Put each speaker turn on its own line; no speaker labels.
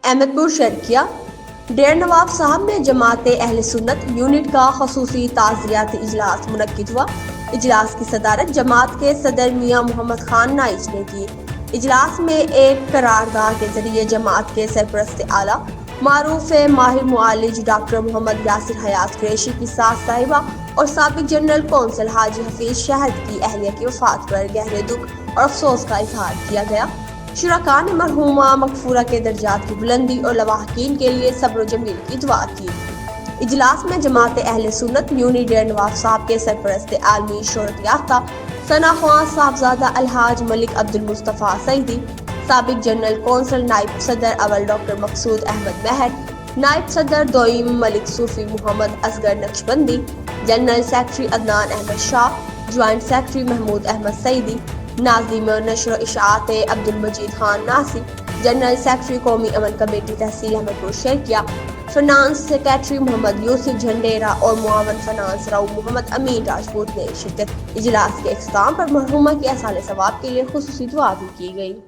احمد پور شرکیہ ڈیر نواب صاحب میں جماعت اہل سنت یونٹ کا خصوصی تعزیتی اجلاس منعقد ہوا۔ اجلاس کی صدارت جماعت کے صدر میاں محمد خان نائچ نے کی۔ اجلاس میں ایک قرارداد کے ذریعے جماعت کے سرپرست اعلیٰ معروف ماہر معالج ڈاکٹر محمد یاسر حیات قریشی کی ساس صاحبہ اور سابق جنرل قونصل حاجی حفیظ شہد کی اہلیہ کی وفات پر گہرے دکھ اور افسوس کا اظہار کیا گیا۔ شرکاء نے مرحومہ مغفورہ کے درجات کی بلندی اور لواحقین کے لیے صبر و جمیل کی دعا کی۔ اجلاس میں جماعت اہل سنت یونٹ ڈیر نواب صاحب کے سرپرست عالمی شہرت یافتہ ثنا خواں صاحبزادہ الحاج ملک عبد المصطفیٰ سعیدی، سابق جنرل قونصل نائب صدر اول ڈاکٹر مقصود احمد مہر، نائب صدر دوئم ملک صوفی Muhammad Asghar Naqshbandi, general secretary Adnan Ahmad Shah, joint secretary Mahmood Ahmad Saeedi, ناظم نشر و اشاعت عبد المجید خان ناصر، جنرل سیکرٹری قومی امن کمیٹی تحصیل احمد پور شرکیہ، فنانس سیکرٹری محمد یوسف جھنڈیرا اور معاون فنانس راؤ محمد امین راجپوت نے شرکت۔ اجلاس کے اختتام پر مرحومہ کے ایصال ثواب کے لیے خصوصی دعا بھی کی گئی۔